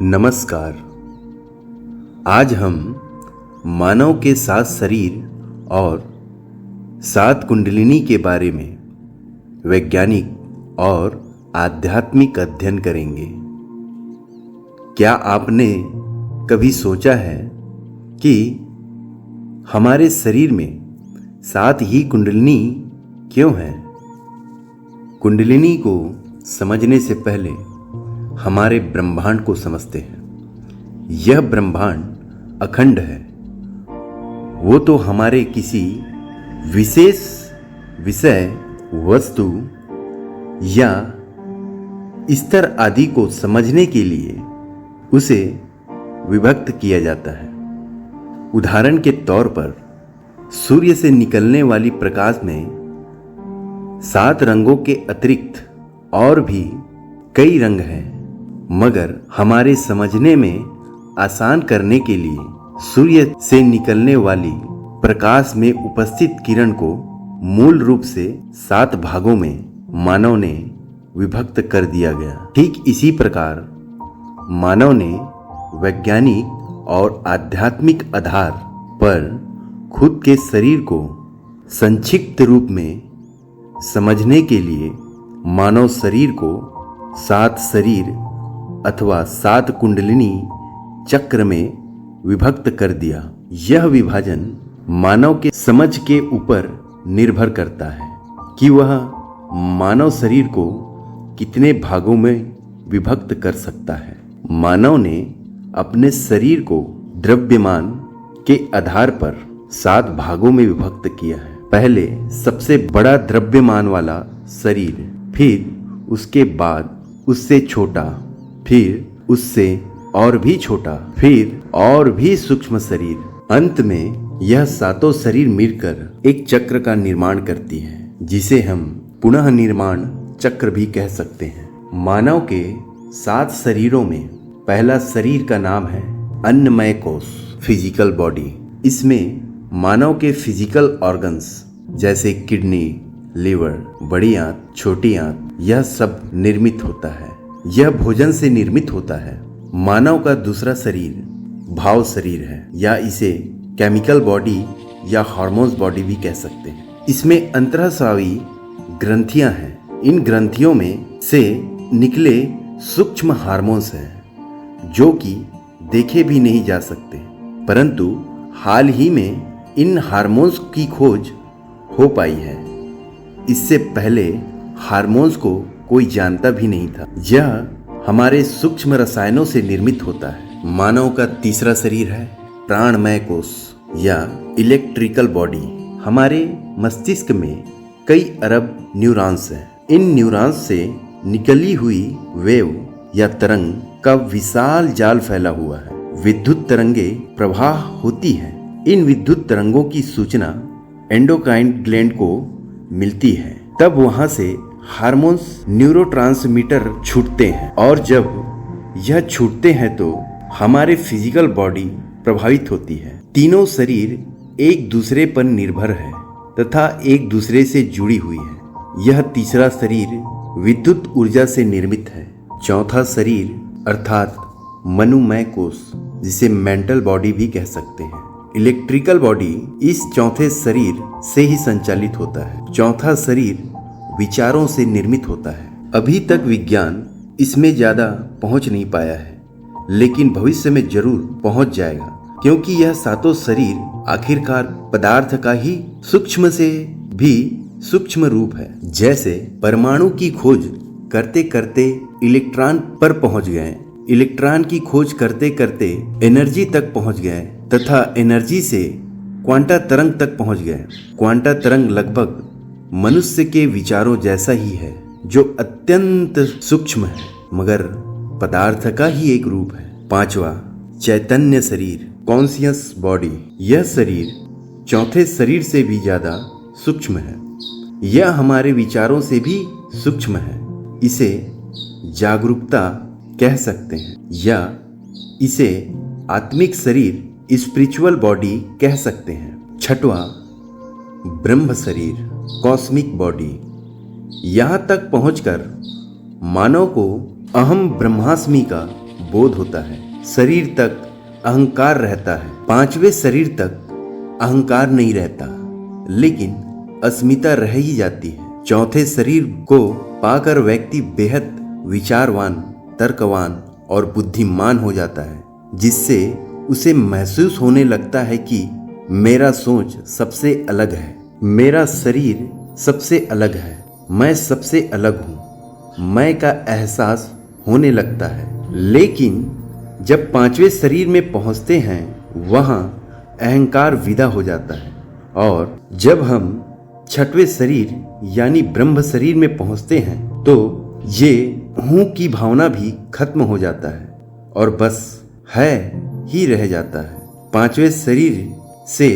नमस्कार। आज हम मानव के 7 शरीर और 7 कुंडलिनी के बारे में वैज्ञानिक और आध्यात्मिक अध्ययन करेंगे। क्या आपने कभी सोचा है कि हमारे शरीर में 7 ही कुंडलिनी क्यों हैं? कुंडलिनी को समझने से पहले हमारे ब्रह्मांड को समझते हैं। यह ब्रह्मांड अखंड है। वो तो हमारे किसी विशेष विषय, वस्तु या स्तर आदि को समझने के लिए उसे विभक्त किया जाता है। उदाहरण के तौर पर सूर्य से निकलने वाली प्रकाश में 7 रंगों के अतिरिक्त और भी कई रंग हैं, मगर हमारे समझने में आसान करने के लिए सूर्य से निकलने वाली प्रकाश में उपस्थित किरण को मूल रूप से 7 भागों में मानव ने विभक्त कर दिया गया। ठीक इसी प्रकार मानव ने वैज्ञानिक और आध्यात्मिक आधार पर खुद के शरीर को संक्षिप्त रूप में समझने के लिए मानव शरीर को 7 शरीर अथवा 7 कुंडलिनी चक्र में विभक्त कर दिया। यह विभाजन मानव के समझ के ऊपर निर्भर करता है कि वह मानव शरीर को कितने भागों में विभक्त कर सकता है। मानव ने अपने शरीर को द्रव्यमान के आधार पर 7 भागों में विभक्त किया है। पहले सबसे बड़ा द्रव्यमान वाला शरीर, फिर उसके बाद उससे छोटा, फिर उससे और भी छोटा, फिर और भी सूक्ष्म शरीर। अंत में यह 7 शरीर मिलकर एक चक्र का निर्माण करती है, जिसे हम पुनः निर्माण चक्र भी कह सकते हैं। मानव के 7 शरीरों में पहला शरीर का नाम है अन्नमय कोश, फिजिकल बॉडी। इसमें मानव के फिजिकल ऑर्गन्स जैसे किडनी, लीवर, बड़ी आंत, छोटी आंत, यह सब निर्मित होता है। यह भोजन से निर्मित होता है। मानव का दूसरा शरीर भाव शरीर है, या इसे केमिकल बॉडी या हार्मोन्स बॉडी भी कह सकते हैं। इसमें अंतःस्रावी ग्रंथियां हैं। इन ग्रंथियों में से निकले सूक्ष्म हार्मोन्स हैं, जो कि देखे भी नहीं जा सकते, परंतु हाल ही में इन हार्मोन्स की खोज हो पाई है। इससे पहले हार्मोन्स को कोई जानता भी नहीं था। यह हमारे सूक्ष्म रसायनों से निर्मित होता है। मानव का तीसरा शरीर है प्राणमय कोश या इलेक्ट्रिकल बॉडी। हमारे मस्तिष्क में कई अरब न्यूरॉन्स हैं। इन न्यूरॉन्स से निकली हुई वेव या तरंग का विशाल जाल फैला हुआ है। विद्युत तरंगे प्रवाह होती हैं। इन विद्युत तरंगों की सूचना एंडोक्राइन ग्लैंड को मिलती है। तब वहां से हार्मोन्स, न्यूरोट्रांसमीटर छूटते हैं, और जब यह छूटते हैं तो हमारे फिजिकल बॉडी प्रभावित होती है। तीनों शरीर एक दूसरे पर निर्भर है तथा एक दूसरे से जुड़ी हुई है। यह तीसरा शरीर विद्युत ऊर्जा से निर्मित है। चौथा शरीर अर्थात मनोमय कोश, जिसे मेंटल बॉडी भी कह सकते हैं। इलेक्ट्रिकल बॉडी इस चौथे शरीर से ही संचालित होता है। चौथा शरीर विचारों से निर्मित होता है। अभी तक विज्ञान इसमें ज्यादा पहुंच नहीं पाया है, लेकिन भविष्य में जरूर पहुंच जाएगा, क्योंकि यह 7 शरीर आखिरकार पदार्थ का ही सूक्ष्म से भी सूक्ष्म रूप है। जैसे परमाणु की खोज करते करते इलेक्ट्रॉन पर पहुंच गए, इलेक्ट्रॉन की खोज करते करते एनर्जी तक पहुंच गए, तथा एनर्जी से क्वांटा तरंग तक पहुंच गए। क्वांटा तरंग लगभग मनुष्य के विचारों जैसा ही है, जो अत्यंत सूक्ष्म है, मगर पदार्थ का ही एक रूप है। 5वां चैतन्य शरीर, कॉन्शियस बॉडी। यह शरीर चौथे शरीर से भी ज्यादा सूक्ष्म है। यह हमारे विचारों से भी सूक्ष्म है। इसे जागरूकता कह सकते हैं, या इसे आत्मिक शरीर, स्पिरिचुअल बॉडी कह सकते हैं। 6वां ब्रह्म शरीर, कॉस्मिक बॉडी। यहाँ तक पहुंचकर मानव को अहम ब्रह्मास्मि का बोध होता है। शरीर तक अहंकार रहता है। 5वें शरीर तक अहंकार नहीं रहता, लेकिन अस्मिता रह ही जाती है। 4थे शरीर को पाकर व्यक्ति बेहद विचारवान, तर्कवान और बुद्धिमान हो जाता है, जिससे उसे महसूस होने लगता है कि मेरा सोच सबसे अलग है, मेरा शरीर सबसे अलग है, मैं सबसे अलग हूँ। मैं का एहसास होने लगता है। लेकिन जब 5वें शरीर में पहुँचते हैं, वहाँ अहंकार विदा हो जाता है, और जब हम 6वें शरीर यानी ब्रह्म शरीर में पहुँचते हैं तो ये हूँ की भावना भी खत्म हो जाता है और बस है ही रह जाता है। 5वें शरीर से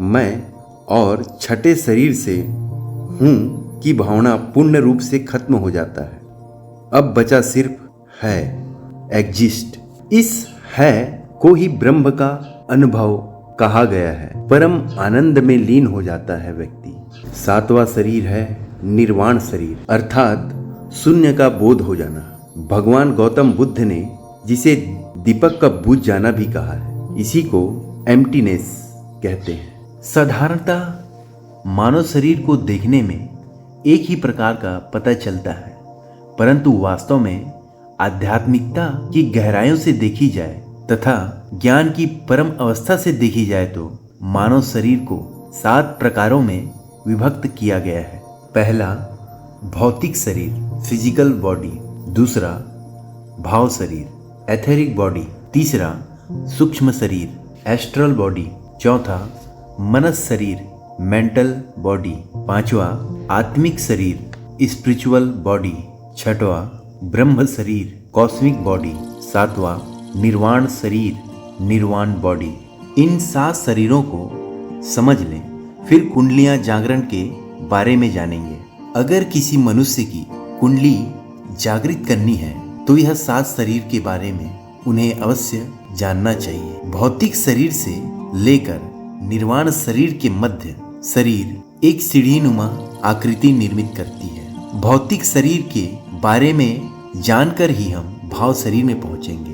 मैं और 6ठे शरीर से हूँ की भावना पूर्ण रूप से खत्म हो जाता है। अब बचा सिर्फ है, एग्जिस्ट। इस है को ही ब्रह्म का अनुभव कहा गया है। परम आनंद में लीन हो जाता है व्यक्ति। 7वां शरीर है निर्वाण शरीर, अर्थात शून्य का बोध हो जाना। भगवान गौतम बुद्ध ने जिसे दीपक का बुझ जाना भी कहा है, इसी को एम्प्टीनेस कहते हैं। साधारणतः मानव शरीर को देखने में एक ही प्रकार का पता चलता है, परंतु वास्तव में आध्यात्मिकता की गहराइयों से देखी जाए तथा ज्ञान की परम अवस्था से देखी जाए तो मानव शरीर को 7 प्रकारों में विभक्त किया गया है। पहला भौतिक शरीर, फिजिकल बॉडी। दूसरा भाव शरीर, एथेरिक बॉडी। तीसरा सूक्ष्म शरीर, एस्ट्रल बॉडी। चौथा मनस शरीर, मेंटल बॉडी। पांचवा आत्मिक शरीर, स्पिरिचुअल बॉडी। छठवां ब्रह्म शरीर, कॉस्मिक बॉडी। सातवां निर्वाण शरीर, निर्वाण बॉडी। इन 7 शरीरों को समझ लें, फिर कुंडलियां जागरण के बारे में जानेंगे। अगर किसी मनुष्य की कुंडली जागृत करनी है तो यह 7 शरीर के बारे में उन्हें अवश्य जानना चाहिए। भौतिक शरीर से लेकर निर्वाण शरीर के मध्य शरीर एक सीढ़ीनुमा आकृति निर्मित करती है। भौतिक शरीर के बारे में जानकर ही हम भाव शरीर में पहुंचेंगे।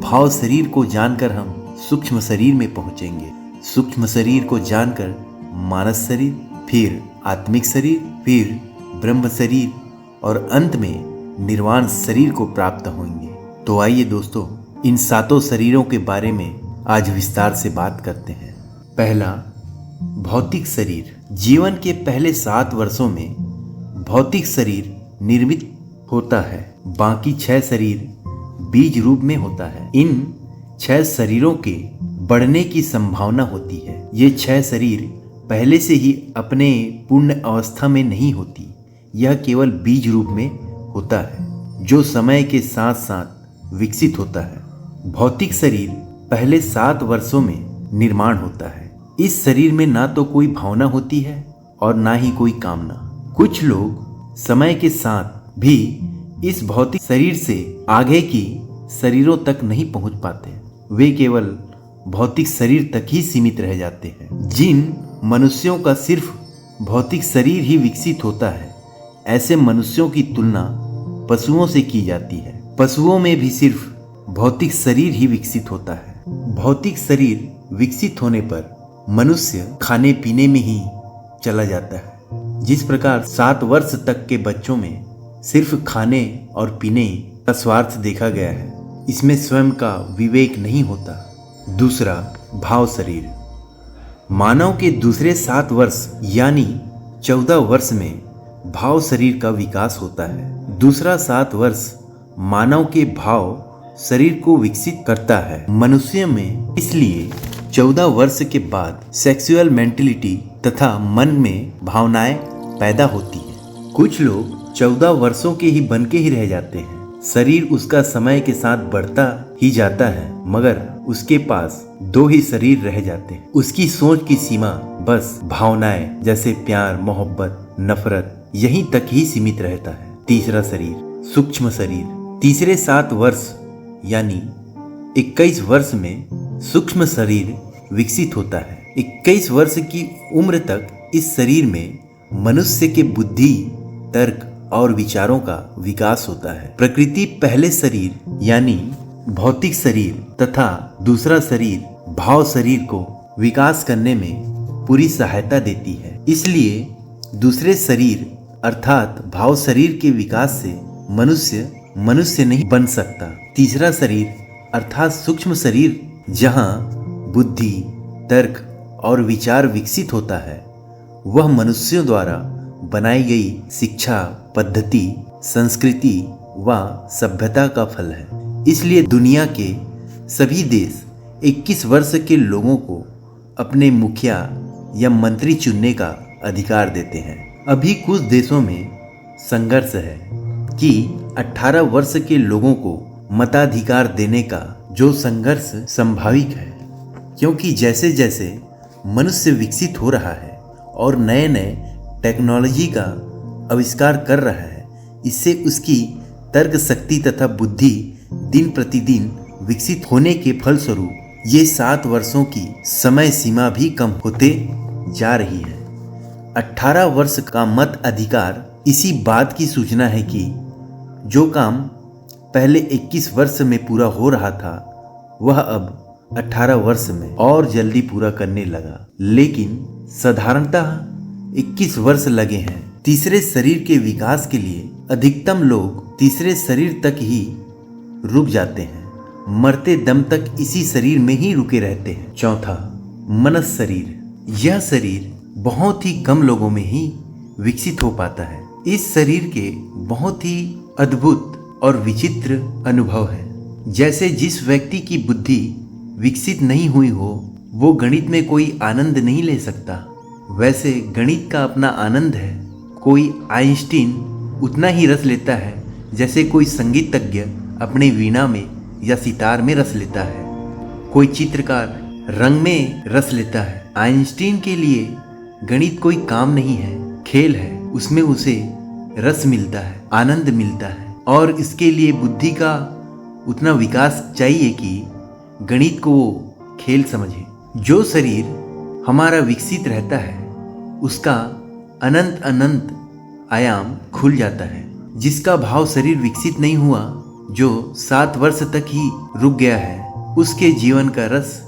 भाव शरीर को जानकर हम सूक्ष्म शरीर में पहुंचेंगे। सूक्ष्म शरीर को जानकर मानस शरीर, फिर आत्मिक शरीर, फिर ब्रह्म शरीर और अंत में निर्वाण शरीर को प्राप्त होंगे। तो आइए दोस्तों, इन 7 शरीरों के बारे में आज विस्तार से बात करते हैं। पहला भौतिक शरीर। जीवन के पहले 7 वर्षों में भौतिक शरीर निर्मित होता है, बाकी 6 शरीर बीज रूप में होता है। इन 6 शरीरों के बढ़ने की संभावना होती है। ये 6 शरीर पहले से ही अपने पूर्ण अवस्था में नहीं होती, यह केवल बीज रूप में होता है जो समय के साथ साथ विकसित होता है। भौतिक शरीर पहले 7 वर्षों में निर्माण होता है। इस शरीर में ना तो कोई भावना होती है और ना ही कोई कामना। कुछ लोग समय के साथ भी इस भौतिक शरीर से आगे की शरीरों तक नहीं पहुंच पाते, वे केवल भौतिक शरीर तक ही सीमित रह जाते हैं। जिन मनुष्यों का सिर्फ भौतिक शरीर ही विकसित होता है, ऐसे मनुष्यों की तुलना पशुओं से की जाती है। पशुओं में भी सिर्फ भौतिक शरीर ही विकसित होता है। भौतिक शरीर विकसित होने पर मनुष्य खाने पीने में ही चला जाता है। जिस प्रकार 7 वर्ष तक के बच्चों में सिर्फ खाने और पीने का स्वार्थ देखा गया है, इसमें स्वयं का विवेक नहीं होता। दूसरा भाव शरीर। मानव के दूसरे 7 वर्ष यानी 14 वर्ष में भाव शरीर का विकास होता है। दूसरा 7 वर्ष मानव के भाव शरीर को विकसित करता है। मनुष्य में इसलिए 14 वर्ष के बाद सेक्सुअल मेंटलिटी तथा मन में भावनाएं पैदा होती हैं। कुछ लोग 14 वर्षों के ही बन के ही रह जाते हैं। शरीर उसका समय के साथ बढ़ता ही जाता है, मगर उसके पास 2 ही शरीर रह जाते हैं। उसकी सोच की सीमा बस भावनाएं जैसे प्यार, मोहब्बत, नफरत यहीं तक ही सीमित रहता है। तीसरा शरीर सूक्ष्म शरीर। तीसरे 7 वर्ष यानी 21 वर्ष में सूक्ष्म शरीर विकसित होता है। 21 वर्ष की उम्र तक इस शरीर में मनुष्य के बुद्धि, तर्क और विचारों का विकास होता है। प्रकृति पहले शरीर यानी भौतिक शरीर तथा दूसरा शरीर भाव शरीर को विकास करने में पूरी सहायता देती है। इसलिए दूसरे शरीर अर्थात भाव शरीर के विकास से मनुष्य नहीं बन सकता। तीसरा शरीर अर्थात सूक्ष्म शरीर जहाँ बुद्धि, तर्क और विचार विकसित होता है, वह मनुष्यों द्वारा बनाई गई शिक्षा, पद्धति, संस्कृति व सभ्यता का फल है। इसलिए दुनिया के सभी देश 21 वर्ष के लोगों को अपने मुखिया या मंत्री चुनने का अधिकार देते हैं। अभी कुछ देशों में संघर्ष है कि 18 वर्ष के लोगों को मताधिकार देने का, जो संघर्ष संभाविक है, क्योंकि जैसे जैसे मनुष्य विकसित हो रहा है और नए नए टेक्नोलॉजी का आविष्कार कर रहा है, इससे उसकी तर्क शक्ति तथा बुद्धि दिन प्रतिदिन विकसित होने के फलस्वरूप ये 7 वर्षों की समय सीमा भी कम होते जा रही है। 18 वर्ष का मत अधिकार इसी बात की सूचना है कि जो काम पहले 21 वर्ष में पूरा हो रहा था, वह अब 18 वर्ष में और जल्दी पूरा करने लगा। लेकिन साधारणतः 21 वर्ष लगे हैं। तीसरे शरीर के विकास के लिए अधिकतम लोग तीसरे शरीर तक ही रुक जाते हैं, मरते दम तक इसी शरीर में ही रुके रहते हैं। चौथा, मनस शरीर। यह शरीर बहुत ही कम लोगों में ही विकसित हो पाता है। इस शरीर के बहुत ही अद्भुत और विचित्र अनुभव है। जैसे जिस व्यक्ति की बुद्धि विकसित नहीं हुई हो, वो गणित में कोई आनंद नहीं ले सकता, वैसे गणित का अपना आनंद है। कोई आइंस्टीन उतना ही रस लेता है जैसे कोई संगीतज्ञ अपने वीणा में या सितार में रस लेता है। कोई चित्रकार रंग में रस लेता है। आइंस्टीन के लिए गणित कोई काम नहीं है, खेल है। उसमें उसे रस मिलता है, आनंद मिलता है, और इसके लिए बुद्धि का उतना विकास चाहिए कि गणित को वो खेल समझे। जो शरीर हमारा विकसित रहता है, उसका अनंत अनंत आयाम खुल जाता है। जिसका भाव शरीर विकसित नहीं हुआ, जो 7 वर्ष तक ही रुक गया है, उसके जीवन का रस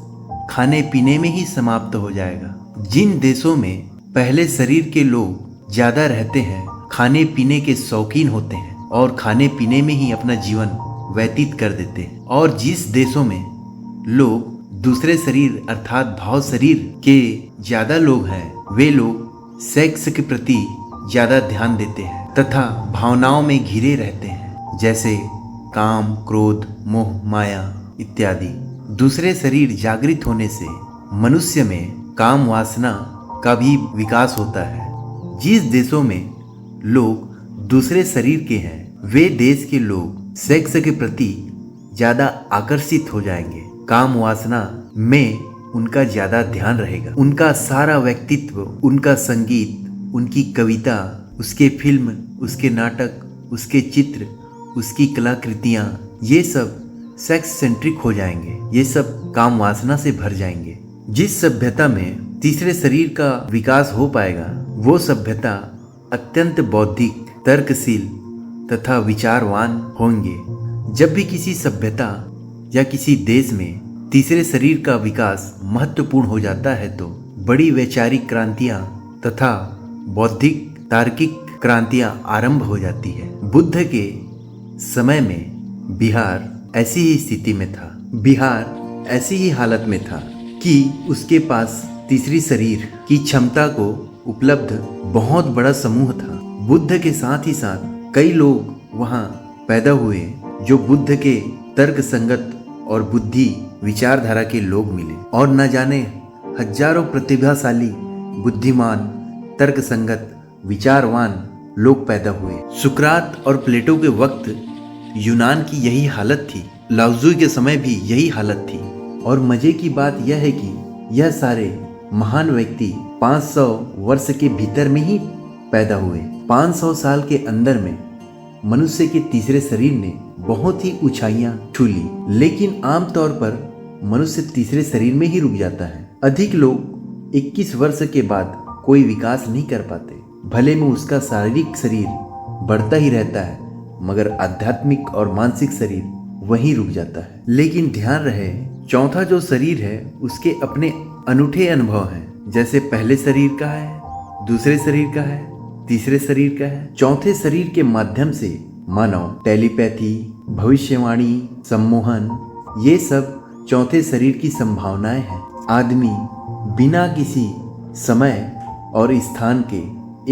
खाने पीने में ही समाप्त हो जाएगा। जिन देशों में पहले शरीर के लोग ज्यादा रहते हैं, खाने पीने के शौकीन होते हैं और खाने पीने में ही अपना जीवन व्यतीत कर देते हैं, और जिस देशों में लोग दूसरे शरीर अर्थात भाव शरीर के ज्यादा लोग हैं, वे लोग सेक्स के प्रति ज्यादा ध्यान देते हैं तथा भावनाओं में घिरे रहते हैं, जैसे काम, क्रोध, मोह, माया इत्यादि। दूसरे शरीर जागृत होने से मनुष्य में काम वासना का भी विकास होता है। जिस देशों में लोग दूसरे शरीर के हैं, वे देश के लोग सेक्स के प्रति ज्यादा आकर्षित हो जाएंगे। काम वासना में उनका ज्यादा ध्यान रहेगा। उनका सारा व्यक्तित्व, उनका संगीत, उनकी कविता, उसके फिल्म, उसके नाटक, उसके चित्र, उसकी कलाकृतियाँ, ये सब सेक्स सेंट्रिक हो जाएंगे। ये सब काम वासना से भर जाएंगे। जिस सभ्यता में तीसरे शरीर का विकास हो पाएगा, वो सभ्यता अत्यंत बौद्धिक, तर्कशील तथा विचारवान होंगे। जब भी किसी सभ्यता या किसी देश में तीसरे शरीर का विकास महत्वपूर्ण हो जाता है, तो बड़ी वैचारिक क्रांतियां तथा बौद्धिक तार्किक क्रांतियां आरंभ हो जाती है। बुद्ध के समय में बिहार ऐसी ही स्थिति में था। बिहार ऐसी ही हालत में था कि उसके पास तीसरी शरीर की क्षमता को उपलब्ध बहुत बड़ा समूह था। बुद्ध के साथ ही साथ कई लोग वहाँ पैदा हुए जो बुद्ध के तर्क संगत और बुद्धि विचारधारा के लोग मिले, और न जाने हजारों प्रतिभाशाली, बुद्धिमान, तर्क संगत, विचारवान लोग पैदा हुए। सुकरात और प्लेटो के वक्त यूनान की यही हालत थी। लाओत्ज़ु के समय भी यही हालत थी। और मजे की बात यह है कि यह सारे महान व्यक्ति 500 वर्ष के भीतर में ही पैदा हुए। 500 साल के अंदर में मनुष्य के तीसरे शरीर ने बहुत ही ऊंचाइयां छू ली, लेकिन आमतौर पर मनुष्य तीसरे शरीर में ही रुक जाता है। अधिक लोग 21 वर्ष के बाद कोई विकास नहीं कर पाते। भले में उसका शारीरिक शरीर बढ़ता ही रहता है, मगर आध्यात्मिक और मानसिक शरीर वहीं रुक जाता है। लेकिन ध्यान रहे, चौथा जो शरीर है उसके अपने अनूठे अनुभव हैं। जैसे पहले शरीर का है, दूसरे शरीर का है, तीसरे शरीर का है। चौथे शरीर के माध्यम से मानव टेलीपैथी, भविष्यवाणी, सम्मोहन, ये सब चौथे शरीर की संभावनाएं हैं। आदमी बिना किसी समय और स्थान के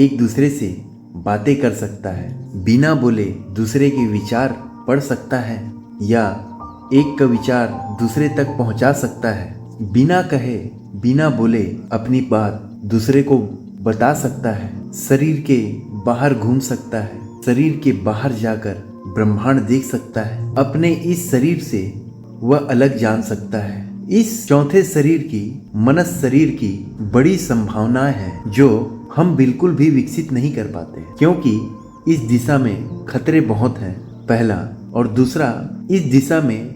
एक दूसरे से बातें कर सकता है, बिना बोले दूसरे के विचार पढ़ सकता है या एक का विचार दूसरे तक पहुंचा सकता है, बिना कहे बिना बोले अपनी बात दूसरे को बता सकता है, शरीर के बाहर घूम सकता है, शरीर के बाहर जाकर ब्रह्मांड देख सकता है, अपने इस शरीर से वह अलग जान सकता है। इस चौथे शरीर की, मनस शरीर की बड़ी संभावनाएं हैं जो हम बिल्कुल भी विकसित नहीं कर पाते, क्योंकि इस दिशा में खतरे बहुत हैं, पहला, और दूसरा, इस दिशा में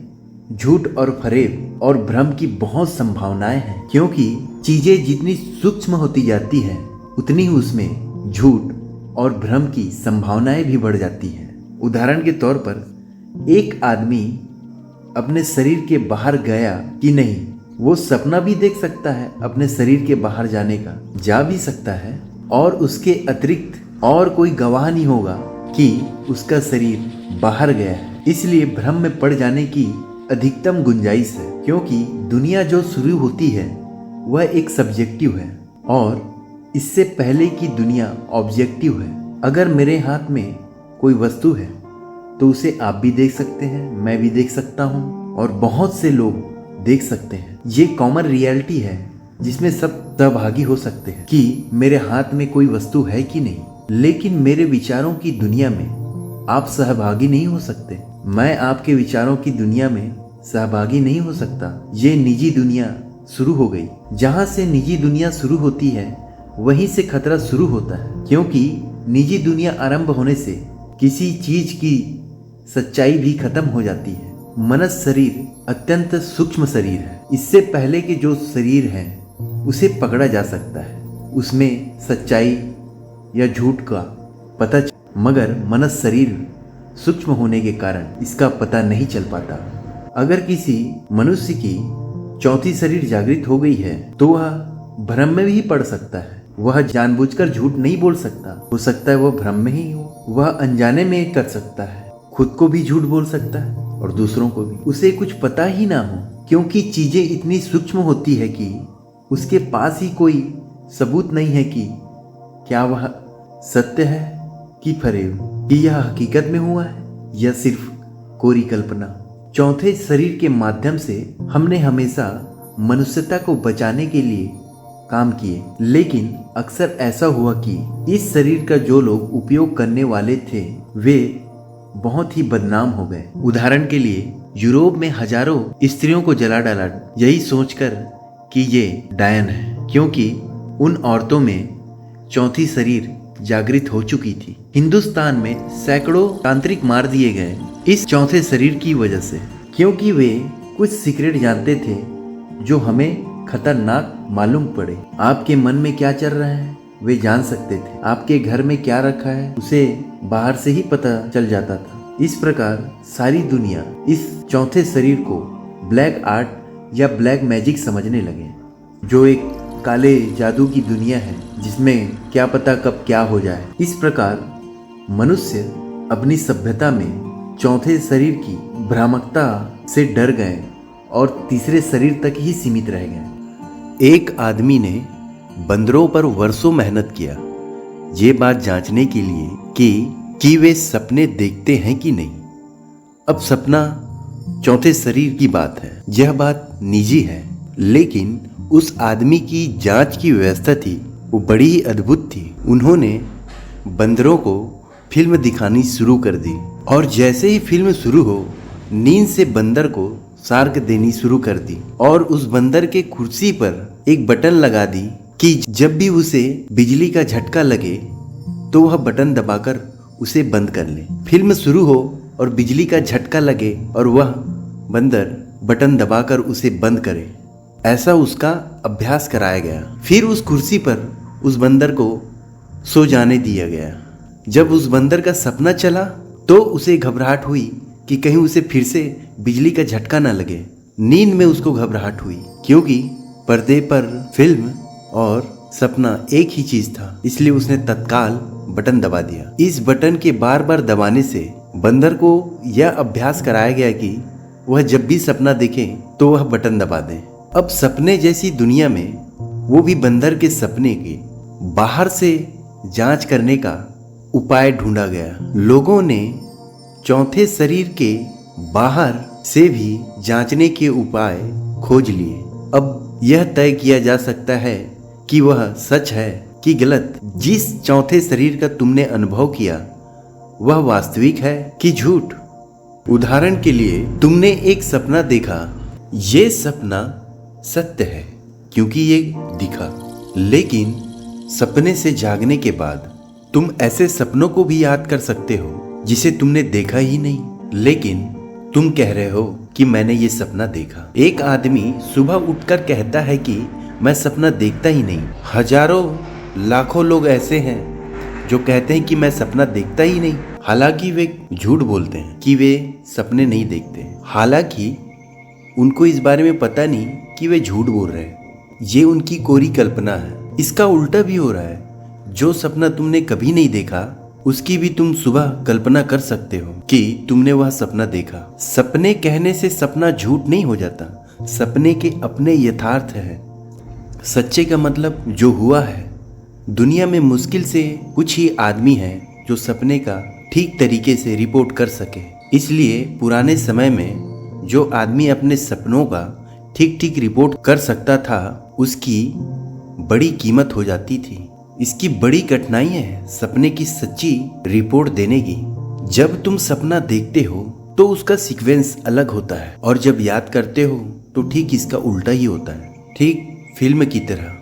झूठ और फरेब और भ्रम की बहुत संभावनाएं हैं, क्योंकि चीजें जितनी सूक्ष्म होती जाती हैं उतनी ही उसमें झूठ और भ्रम की संभावनाएं भी बढ़ जाती हैं। उदाहरण के तौर पर, एक आदमी अपने शरीर के बाहर गया कि नहीं, वो सपना भी देख सकता है अपने शरीर के बाहर जाने का, जा भी सकता है, और उसके अतिरिक्त और कोई गवाह नहीं होगा कि उसका शरीर बाहर गया है। इसलिए भ्रम में पड़ जाने की अधिकतम गुंजाइश है, क्योंकि दुनिया जो शुरू होती है वह एक सब्जेक्टिव है और इससे पहले की दुनिया ऑब्जेक्टिव है। अगर मेरे हाथ में कोई वस्तु है तो उसे आप भी देख सकते हैं, मैं भी देख सकता हूँ और बहुत से लोग देख सकते हैं। ये कॉमन रियलिटी है जिसमें सब सहभागी हो सकते हैं कि मेरे हाथ में कोई वस्तु है कि नहीं। लेकिन मेरे विचारों की दुनिया में आप सहभागी नहीं हो सकते, मैं आपके विचारों की दुनिया में सहभागी नहीं हो सकता। ये निजी दुनिया शुरू हो गई। जहाँ से निजी दुनिया शुरू होती है वहीं से खतरा शुरू होता है, क्योंकि निजी दुनिया आरंभ होने से किसी चीज की सच्चाई भी खत्म हो जाती है। मनस शरीर अत्यंत सूक्ष्म शरीर है। इससे पहले के जो शरीर है उसे पकड़ा जा सकता है, उसमें सच्चाई या झूठ का पता मगर मनस शरीर सूक्ष्म होने के कारण इसका पता नहीं चल पाता। अगर किसी मनुष्य की चौथी शरीर जागृत हो गई है तो वह भ्रम में भी पड़ सकता है। वह जानबूझकर झूठ नहीं बोल सकता, हो सकता है वह भ्रम में ही हो। वह अनजाने में कर सकता है, खुद को भी झूठ बोल सकता है और दूसरों को भी। उसे कुछ पता ही ना हो, क्योंकि चीजें इतनी सूक्ष्म होती है कि उसके पास ही कोई सबूत नहीं है कि क्या वह सत्य है कि फरेब, कि यह हकीकत में हुआ है या सिर्फ कोरी कल्पना। चौथे शरीर के माध्यम से हमने हमेशा मनुष्यता को बचाने के लिए काम किए, लेकिन अक्सर ऐसा हुआ कि इस शरीर का जो लोग उपयोग करने वाले थे वे बहुत ही बदनाम हो गए। उदाहरण के लिए, यूरोप में हजारों स्त्रियों को जला डाला, यही सोचकर कि ये डायन है, क्योंकि उन औरतों में चौथी शरीर जागृत हो चुकी थी। हिंदुस्तान में सैकड़ों तांत्रिक मार दिए गए इस चौथे शरीर की वजह से, क्योंकि वे कुछ सीक्रेट जानते थे जो हमें खतरनाक मालूम पड़े। आपके मन में क्या चल रहा है वे जान सकते थे, आपके घर में क्या रखा है उसे बाहर से ही पता चल जाता था। इस प्रकार सारी दुनिया इस चौथे शरीर को ब्लैक आर्ट या ब्लैक मैजिक समझने लगे, जो एक काले जादू की दुनिया है जिसमें क्या पता कब क्या हो जाए। इस प्रकार मनुष्य अपनी सभ्यता में चौथे शरीर की भ्रामकता से डर गए और तीसरे शरीर तक ही सीमित रह गए। एक आदमी ने बंदरों पर वर्षों मेहनत किया ये बात जांचने के लिए कि वे सपने देखते हैं कि नहीं। अब सपना चौथे शरीर की बात है, यह बात निजी है, लेकिन उस आदमी की जांच की व्यवस्था थी वो बड़ी ही अद्भुत थी। उन्होंने बंदरों को फिल्म दिखानी शुरू कर दी और जैसे ही फिल्म शुरू हो नींद से बंदर को सार्क देनी शुरू कर दी और उस बंदर के कुर्सी पर एक बटन लगा दी कि जब भी उसे बिजली का झटका लगे तो वह बटन दबाकर उसे बंद कर ले। फिल्म शुरू हो और बिजली का झटका लगे और वह बंदर बटन दबाकर उसे बंद करे, ऐसा उसका अभ्यास कराया गया। फिर उस कुर्सी पर उस बंदर को सो जाने दिया गया। जब उस बंदर का सपना चला तो उसे घबराहट हुई कि कहीं उसे फिर से बिजली का झटका ना लगे। नींद में उसको घबराहट हुई, क्योंकि पर्दे पर फिल्म और सपना एक ही चीज था, इसलिए उसने तत्काल बटन दबा दिया। इस बटन के बार बार दबाने से बंदर को यह अभ्यास कराया गया कि वह जब भी सपना देखे तो वह बटन दबा दे। अब सपने जैसी दुनिया में वो भी बंदर के सपने के बाहर से जांच करने का उपाय ढूंढा गया। लोगों ने चौथे शरीर के बाहर से भी जांचने के उपाय खोज लिए। अब यह तय किया जा सकता है कि वह सच है कि गलत। जिस चौथे शरीर का तुमने अनुभव किया वह वास्तविक है कि झूठ। उदाहरण के लिए तुमने एक सपना देखा, ये सपना सत्य है क्योंकि ये दिखा, लेकिन सपने से जागने के बाद तुम ऐसे सपनों को भी याद कर सकते हो जिसे तुमने देखा ही नहीं, लेकिन तुम कह रहे हो कि मैंने ये सपना देखा। एक आदमी सुबह उठकर कहता है कि मैं सपना देखता ही नहीं। हजारों लाखों लोग ऐसे हैं जो कहते हैं कि मैं सपना देखता ही नहीं, हालांकि वे झूठ बोलते हैं कि वे सपने नहीं देखते। हालांकि उनको इस बारे में पता नहीं कि वे झूठ बोल रहे हैं, ये उनकी कोरी कल्पना है। इसका उल्टा भी हो रहा है, जो सपना तुमने कभी नहीं देखा उसकी भी तुम सुबह कल्पना कर सकते हो कि तुमने वह सपना देखा। सपने कहने से सपना झूठ नहीं हो जाता, सपने के अपने यथार्थ है। सच्चे का मतलब जो हुआ है। दुनिया में मुश्किल से कुछ ही आदमी हैं जो सपने का ठीक तरीके से रिपोर्ट कर सके। इसलिए पुराने समय में जो आदमी अपने सपनों का ठीक ठीक रिपोर्ट कर सकता था उसकी बड़ी कीमत हो जाती थी। इसकी बड़ी कठिनाई है सपने की सच्ची रिपोर्ट देने की। जब तुम सपना देखते हो तो उसका सीक्वेंस अलग होता है, और जब याद करते हो तो ठीक इसका उल्टा ही होता है। ठीक फिल्म की तरह,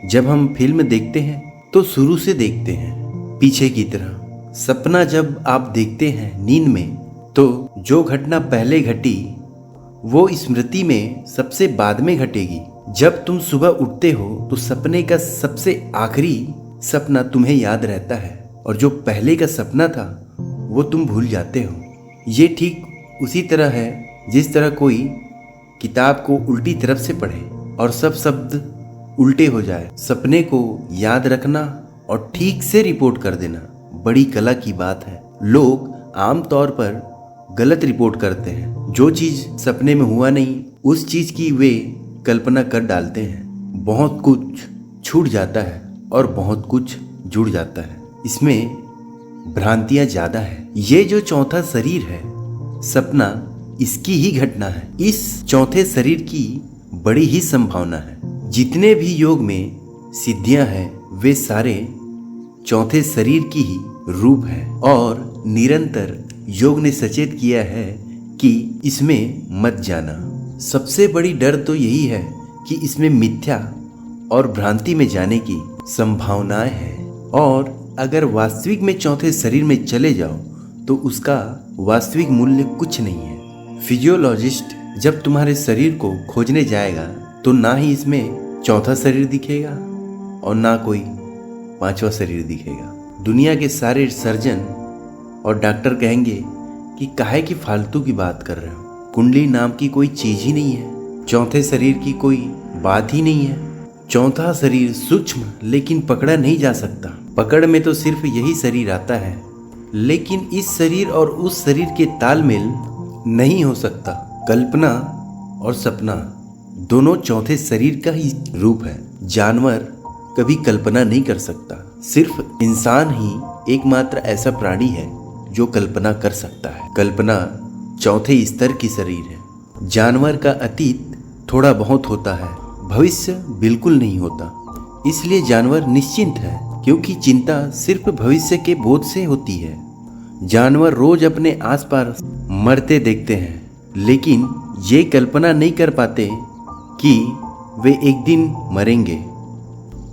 जब हम फिल्म देखते हैं तो शुरू से देखते हैं पीछे की तरह। सपना जब आप देखते हैं नींद में तो जो घटना पहले घटी वो स्मृति में सबसे बाद में घटेगी। जब तुम सुबह उठते हो तो सपने का सबसे आखिरी सपना तुम्हें याद रहता है, और जो पहले का सपना था वो तुम भूल जाते हो। ये ठीक उसी तरह है जिस तरह कोई किताब को उल्टी तरफ से पढ़े और सब शब्द उल्टे हो जाए। सपने को याद रखना और ठीक से रिपोर्ट कर देना बड़ी कला की बात है। लोग आमतौर पर गलत रिपोर्ट करते हैं। जो चीज सपने में हुआ नहीं उस चीज की वे कल्पना कर डालते हैं। बहुत कुछ छूट जाता है और बहुत कुछ जुड़ जाता है। इसमें भ्रांतियां ज्यादा है। ये जो चौथा शरीर है सपना, इसकी ही घटना है। इस चौथे शरीर की बड़ी ही संभावना है। जितने भी योग में सिद्धियां हैं वे सारे चौथे शरीर की ही रूप है, और निरंतर योग ने सचेत किया है कि इसमें मत जाना। सबसे बड़ी डर तो यही है कि इसमें मिथ्या और भ्रांति में जाने की संभावनाएं हैं, और अगर वास्तविक में चौथे शरीर में चले जाओ तो उसका वास्तविक मूल्य कुछ नहीं है। फिजियोलॉजिस्ट जब तुम्हारे शरीर को खोजने जाएगा तो ना ही इसमें चौथा शरीर दिखेगा और ना कोई पांचवा शरीर दिखेगा। दुनिया के सारे सर्जन और डॉक्टर कहेंगे कि काहे की फालतू की बात कर रहे हो, कुंडली नाम की कोई चीज ही नहीं है, चौथे शरीर की कोई बात ही नहीं है। चौथा शरीर सूक्ष्म लेकिन पकड़ा नहीं जा सकता। पकड़ में तो सिर्फ यही शरीर आता है, लेकिन इस शरीर और उस शरीर के तालमेल नहीं हो सकता। कल्पना और सपना दोनों चौथे शरीर का ही रूप है। जानवर कभी कल्पना नहीं कर सकता, सिर्फ इंसान ही एकमात्र ऐसा प्राणी है जो कल्पना कर सकता है। कल्पना चौथे स्तर की शरीर है। जानवर का अतीत थोड़ा बहुत होता है, भविष्य बिल्कुल नहीं होता। इसलिए जानवर निश्चिंत है, क्योंकि चिंता सिर्फ भविष्य के बोझ से होती है। जानवर रोज अपने आसपास मरते देखते हैं, लेकिन ये कल्पना नहीं कर पाते कि वे एक दिन मरेंगे।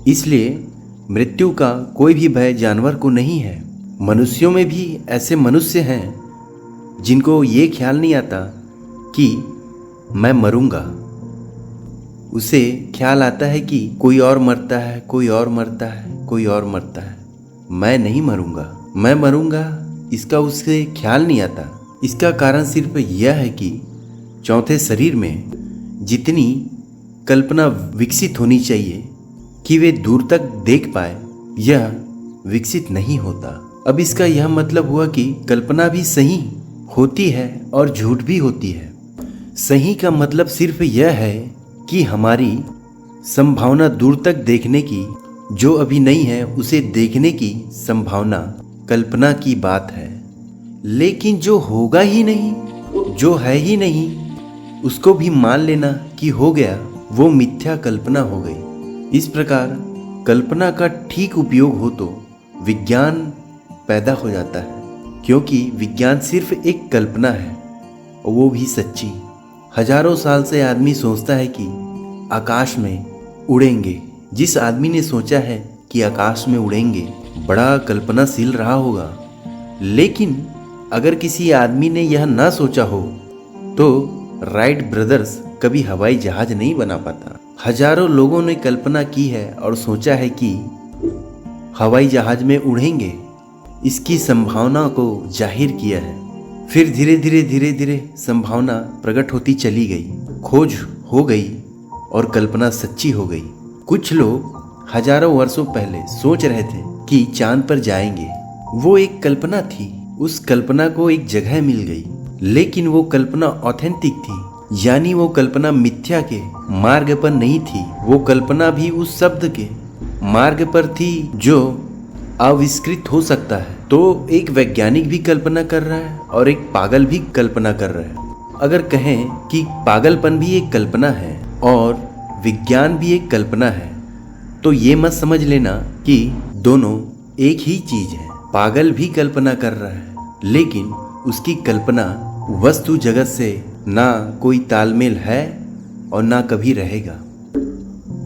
इसलिए मृत्यु का कोई भी भय जानवर को नहीं है। मनुष्यों में भी ऐसे मनुष्य हैं जिनको ये ख्याल नहीं आता कि मैं मरूंगा। उसे ख्याल आता है कि कोई और मरता है, कोई और मरता है, कोई और मरता है, मैं नहीं मरूंगा, मैं मरूंगा, इसका उसे ख्याल नहीं आता। इसका कारण सिर्फ यह है कि चौथे शरीर में जितनी कल्पना विकसित होनी चाहिए कि वे दूर तक देख पाए, यह विकसित नहीं होता। अब इसका यह मतलब हुआ कि कल्पना भी सही होती है और झूठ भी होती है। सही का मतलब सिर्फ यह है कि हमारी संभावना दूर तक देखने की, जो अभी नहीं है उसे देखने की संभावना कल्पना की बात है। लेकिन जो होगा ही नहीं, जो है ही नहीं, उसको भी मान लेना कि हो गया, वो मिथ्या कल्पना हो गई। इस प्रकार कल्पना का ठीक उपयोग हो तो विज्ञान पैदा हो जाता है, क्योंकि विज्ञान सिर्फ एक कल्पना है और वो भी सच्ची। हजारों साल से आदमी सोचता है कि आकाश में उड़ेंगे। जिस आदमी ने सोचा है कि आकाश में उड़ेंगे, बड़ा कल्पनाशील रहा होगा। लेकिन अगर किसी आदमी ने यह ना सोचा हो तो राइट ब्रदर्स कभी हवाई जहाज नहीं बना पाता। हजारों लोगों ने कल्पना की है और सोचा है कि हवाई जहाज में उड़ेंगे, इसकी संभावना को जाहिर किया है। फिर धीरे धीरे संभावना प्रकट होती चली गई, खोज हो गई और कल्पना सच्ची हो गई। कुछ लोग हजारों वर्षों पहले सोच रहे थे कि चांद पर जाएंगे। वो एक कल्पना थी, उस कल्पना को एक जगह मिल गई, लेकिन वो कल्पना ऑथेंटिक थी, यानी वो कल्पना मिथ्या के मार्ग पर नहीं थी। वो कल्पना भी उस शब्द के मार्ग पर थी जो आविष्कृत हो सकता है। तो एक वैज्ञानिक भी कल्पना कर रहा है और एक पागल भी कल्पना कर रहा है। अगर कहें कि पागलपन भी एक कल्पना है और विज्ञान भी एक कल्पना है, तो ये मत समझ लेना कि दोनों एक ही चीज है। पागल भी कल्पना कर रहा है, लेकिन उसकी कल्पना वस्तु जगत से ना कोई तालमेल है और ना कभी रहेगा।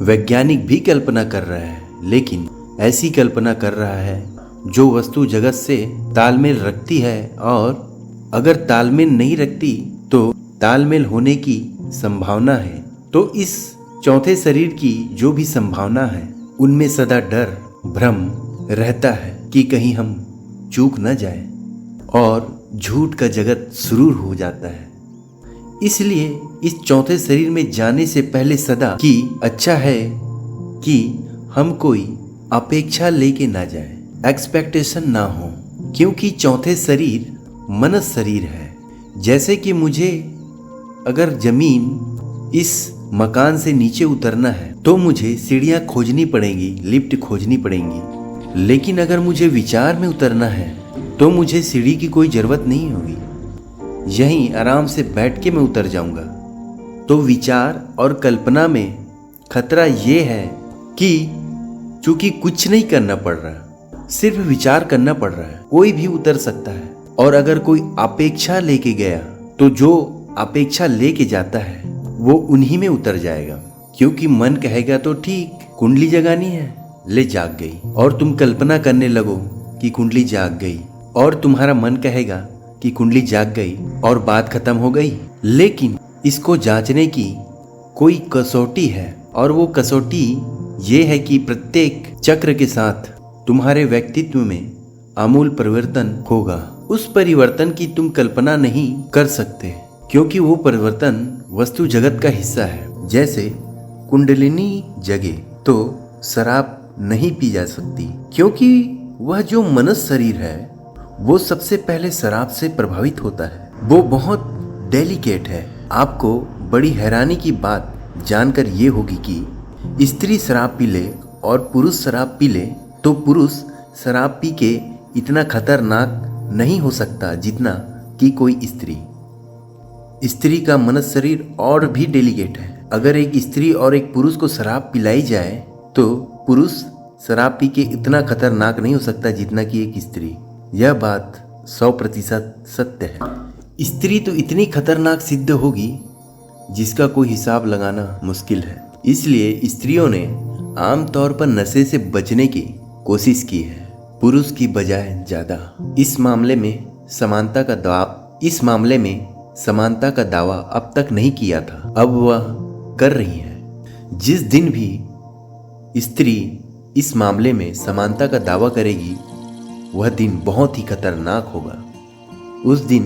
वैज्ञानिक भी कल्पना कर रहा है, लेकिन ऐसी कल्पना कर रहा है जो वस्तु जगत से तालमेल रखती है, और अगर तालमेल नहीं रखती तो तालमेल होने की संभावना है। तो इस चौथे शरीर की जो भी संभावना है, उनमें सदा डर, भ्रम रहता है कि कहीं हम चूक न जाए, और झूठ का जगत सुरूर हो जाता है। इसलिए इस चौथे शरीर में जाने से पहले सदा कि अच्छा है कि हम कोई अपेक्षा लेके ना जाए, एक्सपेक्टेशन ना हो, क्योंकि चौथे शरीर मनस शरीर है। जैसे कि मुझे अगर जमीन इस मकान से नीचे उतरना है तो मुझे सीढ़ियां खोजनी पड़ेंगी, लिफ्ट खोजनी पड़ेंगी। लेकिन अगर मुझे विचार में उतरना है तो मुझे सीढ़ी की कोई जरूरत नहीं होगी, यहीं आराम से बैठ के मैं उतर जाऊंगा। तो विचार और कल्पना में खतरा ये है कि चूंकि कुछ नहीं करना पड़ रहा, सिर्फ विचार करना पड़ रहा है, कोई भी उतर सकता है। और अगर कोई अपेक्षा लेके गया तो जो अपेक्षा लेके जाता है वो उन्हीं में उतर जाएगा, क्योंकि मन कहेगा तो ठीक, कुंडली जगानी है, ले जाग गई, और तुम कल्पना करने लगो कि कुंडली जाग गई, और तुम्हारा मन कहेगा कि कुंडली जाग गई और बात खत्म हो गई। लेकिन इसको जांचने की कोई कसौटी है, और वो कसौटी ये है कि प्रत्येक चक्र के साथ तुम्हारे व्यक्तित्व में आमूल परिवर्तन होगा। उस परिवर्तन की तुम कल्पना नहीं कर सकते, क्योंकि वो परिवर्तन वस्तु जगत का हिस्सा है। जैसे कुंडलिनी जगे तो शराब नहीं पी जा सकती, क्योंकि वह जो मनस शरीर है वो सबसे पहले शराब से प्रभावित होता है। वो बहुत डेलिकेट है। आपको बड़ी हैरानी की बात जानकर ये होगी कि स्त्री शराब पी ले और पुरुष शराब पी ले तो पुरुष शराब पी के इतना खतरनाक नहीं हो सकता जितना कि कोई स्त्री। स्त्री का मनस शरीर और भी डेलिकेट है। अगर एक स्त्री और एक पुरुष को शराब पिलाई जाए तो पुरुष शराब पी के इतना खतरनाक नहीं हो सकता जितना कि एक स्त्री। यह बात 100% सत्य है। स्त्री तो इतनी खतरनाक सिद्ध होगी जिसका कोई हिसाब लगाना मुश्किल है। इसलिए स्त्रियों ने आमतौर पर नशे से बचने की कोशिश की है, पुरुष की बजाय ज्यादा। इस मामले में समानता का दावा अब तक नहीं किया था, अब वह कर रही है। जिस दिन भी स्त्री इस मामले में समानता का दावा करेगी वह दिन बहुत ही खतरनाक होगा। उस दिन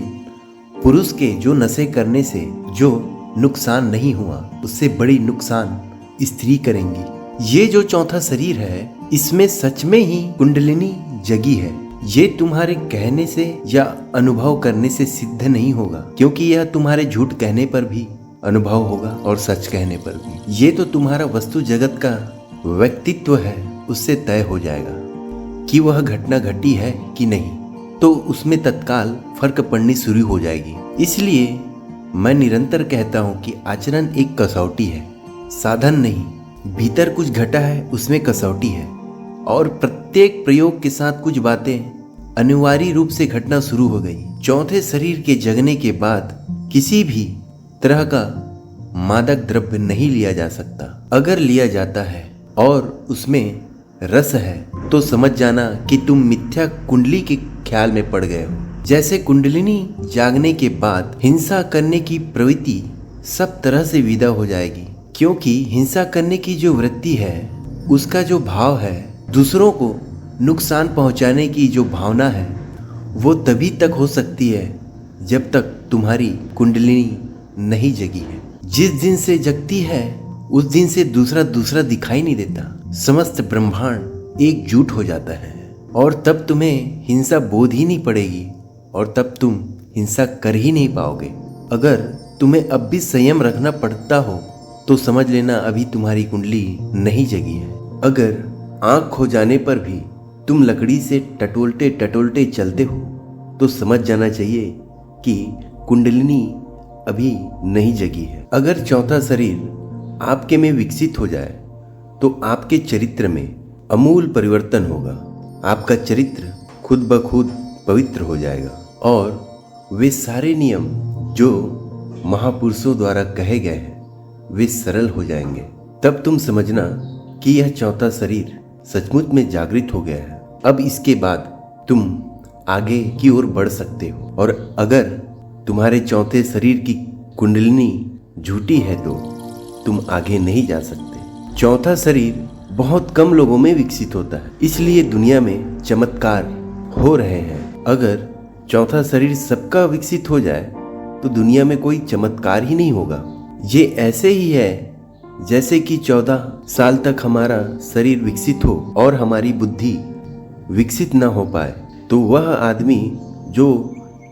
पुरुष के जो नशे करने से जो नुकसान नहीं हुआ, उससे बड़ी नुकसान स्त्री करेंगी। ये जो चौथा शरीर है, इसमें सच में ही कुंडलिनी जगी है। ये तुम्हारे कहने से या अनुभव करने से सिद्ध नहीं होगा, क्योंकि यह तुम्हारे झूठ कहने पर भी अनुभव होगा और सच कहने पर भी। ये तो तुम्हारा वस्तु जगत का व्यक्तित्व है, उससे तय हो जाएगा कि वह घटना घटी है कि नहीं, तो उसमें तत्काल फर्क पड़नी शुरू हो जाएगी। इसलिए मैं निरंतर कहता हूँ कि आचरण एक कसौटी है, साधन नहीं। भीतर कुछ घटा है, उसमें कसौटी है, और प्रत्येक प्रयोग के साथ कुछ बातें अनिवार्य रूप से घटना शुरू हो गई। चौथे शरीर के जगने के बाद किसी भी तरह का मादक द्रव्य नहीं लिया जा सकता। अगर लिया जाता है और उसमें रस है तो समझ जाना कि तुम मिथ्या कुंडली के ख्याल में पड़ गए हो। जैसे कुंडलिनी जागने के बाद हिंसा करने की प्रवृत्ति सब तरह से विदा हो जाएगी, क्योंकि हिंसा करने की जो वृत्ति है, उसका जो भाव है, दूसरों को नुकसान पहुंचाने की जो भावना है, वो तभी तक हो सकती है जब तक तुम्हारी कुंडलिनी नहीं जगी है। जिस दिन से जगती है उस दिन से दूसरा दिखाई नहीं देता। समस्त ब्रह्मांड एकजुट हो जाता है और तब तुम्हें हिंसा बोध ही नहीं पड़ेगी और तब तुम हिंसा कर ही नहीं पाओगे। अगर तुम्हें अब भी संयम रखना पड़ता हो तो समझ लेना अभी तुम्हारी कुंडली नहीं जगी है। अगर आँख खो जाने पर भी तुम लकड़ी से टटोलते चलते हो तो समझ जाना चाहिए कि कुंडलिनी अभी नहीं जगी है। अगर चौथा शरीर आपके में विकसित हो जाए तो आपके चरित्र में अमूल परिवर्तन होगा। आपका चरित्र खुद ब खुद पवित्र हो जाएगा और वे सारे नियम जो महापुरुषों द्वारा कहे गए हैं वे सरल हो जाएंगे। तब तुम समझना कि यह चौथा शरीर सचमुच में जागृत हो गया है। अब इसके बाद तुम आगे की ओर बढ़ सकते हो। और अगर तुम्हारे चौथे शरीर की कुंडलिनी झूठी है तो तुम आगे नहीं जा सकते। चौथा शरीर बहुत कम लोगों में विकसित होता है, इसलिए दुनिया में चमत्कार हो रहे हैं। अगर चौथा शरीर सबका विकसित हो जाए तो दुनिया में कोई चमत्कार ही नहीं होगा। ये ऐसे ही है जैसे कि 14 साल तक हमारा शरीर विकसित हो और हमारी बुद्धि विकसित ना हो पाए, तो वह आदमी जो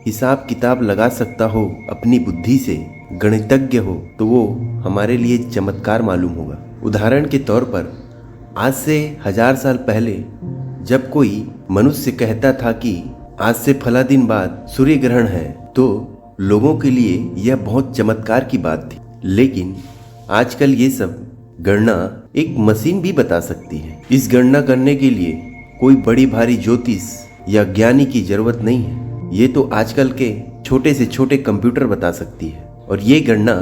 हिसाब किताब लगा सकता हो अपनी बुद्धि से, गणितज्ञ हो, तो वो हमारे लिए चमत्कार मालूम होगा। उदाहरण के तौर पर आज से 1000 साल पहले जब कोई मनुष्य कहता था कि आज से फला दिन बाद सूर्य ग्रहण है, तो लोगों के लिए यह बहुत चमत्कार की बात थी। लेकिन आजकल ये सब गणना एक मशीन भी बता सकती है। इस गणना करने के लिए कोई बड़ी भारी ज्योतिष या ज्ञानी की जरूरत नहीं है। ये तो आजकल के छोटे से छोटे कंप्यूटर बता सकती है। और ये गणना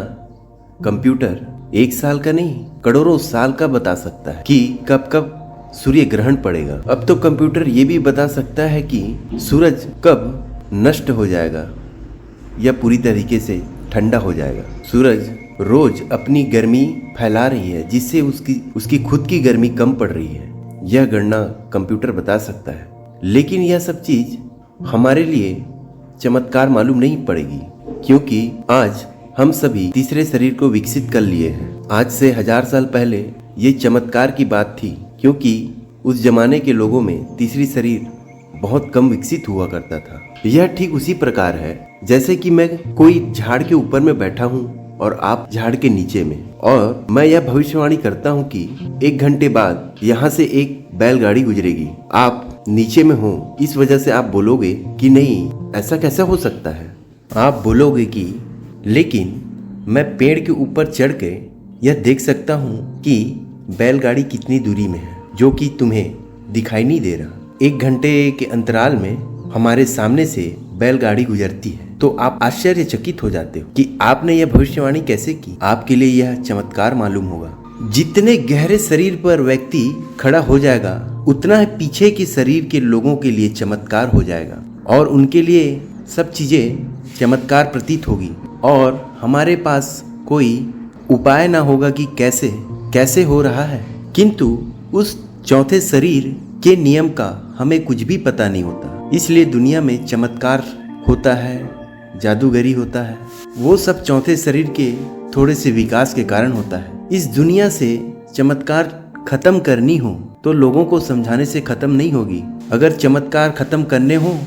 कंप्यूटर 1 साल का नहीं, करोड़ों साल का बता सकता है कि कब कब सूर्य ग्रहण पड़ेगा। अब तो कंप्यूटर ये भी बता सकता है कि सूरज कब नष्ट हो जाएगा या पूरी तरीके से ठंडा हो जाएगा। सूरज रोज अपनी गर्मी फैला रही है, जिससे उसकी खुद की गर्मी कम पड़ रही है। यह गणना कंप्यूटर बता सकता है। लेकिन यह सब चीज हमारे लिए चमत्कार मालूम नहीं पड़ेगी, क्योंकि आज हम सभी तीसरे शरीर को विकसित कर लिए हैं। आज से 1000 साल पहले ये चमत्कार की बात थी, क्योंकि उस जमाने के लोगों में तीसरी शरीर बहुत कम विकसित हुआ करता था। यह ठीक उसी प्रकार है जैसे कि मैं कोई झाड़ के ऊपर में बैठा हूँ और आप झाड़ के नीचे में, और मैं यह भविष्यवाणी करता हूँ कि 1 घंटे बाद यहाँ से एक बैलगाड़ी गुजरेगी। आप नीचे में हो, इस वजह से आप बोलोगे कि नहीं, ऐसा कैसा हो सकता है। आप बोलोगे कि लेकिन मैं पेड़ के ऊपर चढ़ के यह देख सकता हूँ कि बैलगाड़ी कितनी दूरी में है, जो कि तुम्हें दिखाई नहीं दे रहा। 1 घंटे के अंतराल में हमारे सामने से बैलगाड़ी गुजरती है, तो आप आश्चर्यचकित हो जाते हो कि आपने यह भविष्यवाणी कैसे की। आपके लिए यह चमत्कार मालूम होगा। जितने गहरे शरीर पर व्यक्ति खड़ा हो जाएगा, उतना ही पीछे के शरीर के लोगों के लिए चमत्कार हो जाएगा और उनके लिए सब चीजें चमत्कार प्रतीत होगी, और हमारे पास कोई उपाय ना होगा कि कैसे हो रहा है। किंतु उस चौथे शरीर के नियम का हमें कुछ भी पता नहीं होता, इसलिए दुनिया में चमत्कार होता है जादूगरी होता है, वो सब चौथे शरीर के थोड़े से विकास के कारण होता है। इस दुनिया से चमत्कार खत्म करनी हो तो लोगों को समझाने से खत्म नहीं होगी। अगर चमत्कार खत्म करने हो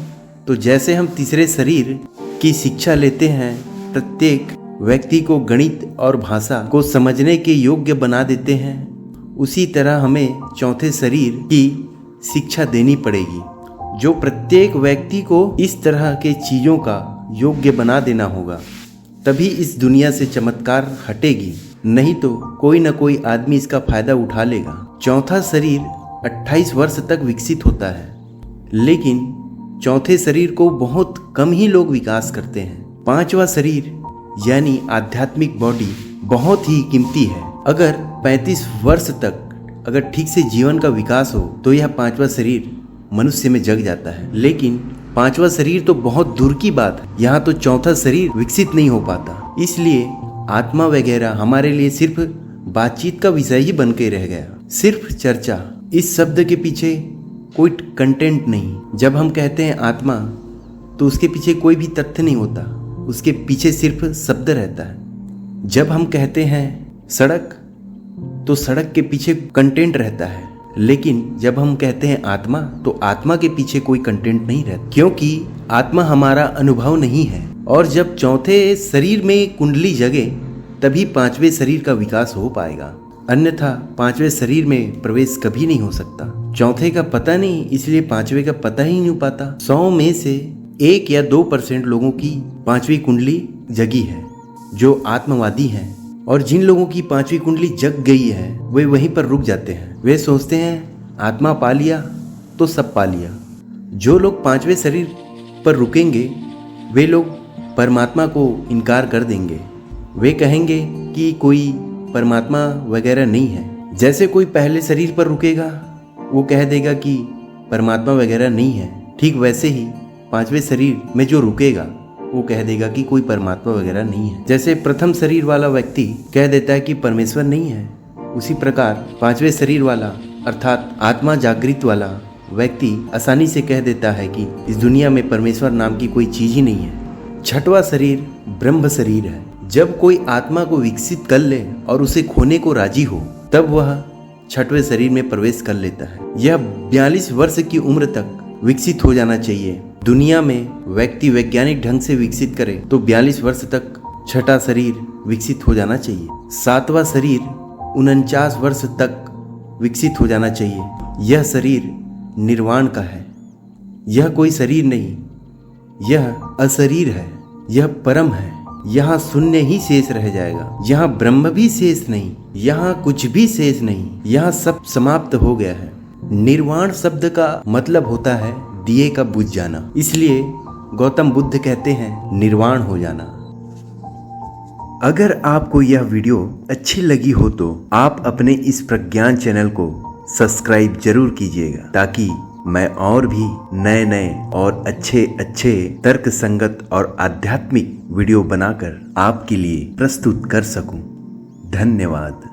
तो जैसे हम तीसरे शरीर की शिक्षा लेते हैं, प्रत्येक व्यक्ति को गणित और भाषा को समझने के योग्य बना देते हैं, उसी तरह हमें चौथे शरीर की शिक्षा देनी पड़ेगी, जो प्रत्येक व्यक्ति को इस तरह के चीज़ों का योग्य बना देना होगा। तभी इस दुनिया से चमत्कार हटेगी, नहीं तो कोई न कोई आदमी इसका फायदा उठा लेगा। चौथा शरीर 28 वर्ष तक विकसित होता है, लेकिन चौथे शरीर को बहुत कम ही लोग विकास करते हैं। पांचवा शरीर यानी आध्यात्मिक बॉडी बहुत ही कीमती है। अगर 35 वर्ष तक अगर ठीक से जीवन का विकास हो तो यह पांचवा शरीर मनुष्य में जग जाता है, लेकिन पांचवा शरीर तो बहुत दूर की बात है, यहाँ तो चौथा शरीर विकसित नहीं हो पाता। इसलिए आत्मा वगैरह हमारे लिए सिर्फ बातचीत का विषय ही बन के रह गया, सिर्फ चर्चा। इस शब्द के पीछे कोई कंटेंट नहीं। जब हम कहते हैं आत्मा तो उसके पीछे कोई भी तथ्य नहीं होता, उसके पीछे सिर्फ शब्द रहता है। जब हम कहते हैं सड़क तो सड़क के पीछे कंटेंट रहता है, लेकिन जब हम कहते हैं आत्मा तो आत्मा के पीछे कोई कंटेंट नहीं रहता, क्योंकि आत्मा हमारा अनुभव नहीं है। और जब चौथे शरीर में कुंडली जगे तभी पांचवें शरीर का विकास हो पाएगा, अन्यथा पांचवें शरीर में प्रवेश कभी नहीं हो सकता। चौथे का पता नहीं, इसलिए पांचवें का पता ही नहीं हो पाता। 100 में से 1 या 2% लोगों की पांचवी कुंडली जगी है जो आत्मवादी हैं, और जिन लोगों की पांचवी कुंडली जग गई है वे वहीं पर रुक जाते हैं। वे सोचते हैं आत्मा पा लिया तो सब पा लिया। जो लोग पांचवें शरीर पर रुकेंगे वे लोग परमात्मा को इनकार कर देंगे। वे कहेंगे कि कोई परमात्मा वगैरह नहीं है। जैसे कोई पहले शरीर पर रुकेगा वो कह देगा कि परमात्मा वगैरह नहीं है, ठीक वैसे ही पांचवें शरीर में जो रुकेगा वो कह देगा कि कोई परमात्मा वगैरह नहीं है। जैसे प्रथम शरीर वाला व्यक्ति कह देता है कि परमेश्वर नहीं है, उसी प्रकार पांचवें शरीर वाला अर्थात आत्मा जागृत वाला व्यक्ति आसानी से कह देता है कि इस दुनिया में परमेश्वर नाम की कोई चीज ही नहीं है। छठवां शरीर ब्रह्म शरीर है। जब कोई आत्मा को विकसित कर ले और उसे खोने को राजी हो तब वह छठवें शरीर में प्रवेश कर लेता है। यह 42 वर्ष की उम्र तक विकसित हो जाना चाहिए। दुनिया में व्यक्ति वैज्ञानिक ढंग से विकसित करे तो 42 वर्ष तक छठा शरीर विकसित हो जाना चाहिए। 7वां शरीर 49 वर्ष तक विकसित हो जाना चाहिए। यह शरीर निर्वाण का है। यह कोई शरीर नहीं, यह अशरीर है, यह परम है। यहाँ शून्य ही शेष रह जाएगा। यहाँ ब्रह्म भी शेष नहीं, यहाँ कुछ भी शेष नहीं, यहाँ सब समाप्त हो गया है। निर्वाण शब्द का मतलब होता है दिए का बुझ जाना, इसलिए गौतम बुद्ध कहते हैं निर्वाण हो जाना। अगर आपको यह वीडियो अच्छी लगी हो तो आप अपने इस प्रज्ञान चैनल को सब्सक्राइब जरूर कीजिएगा, ताकि मैं और भी नए नए और अच्छे अच्छे तर्क संगत और आध्यात्मिक वीडियो बनाकर आपके लिए प्रस्तुत कर सकूं। धन्यवाद।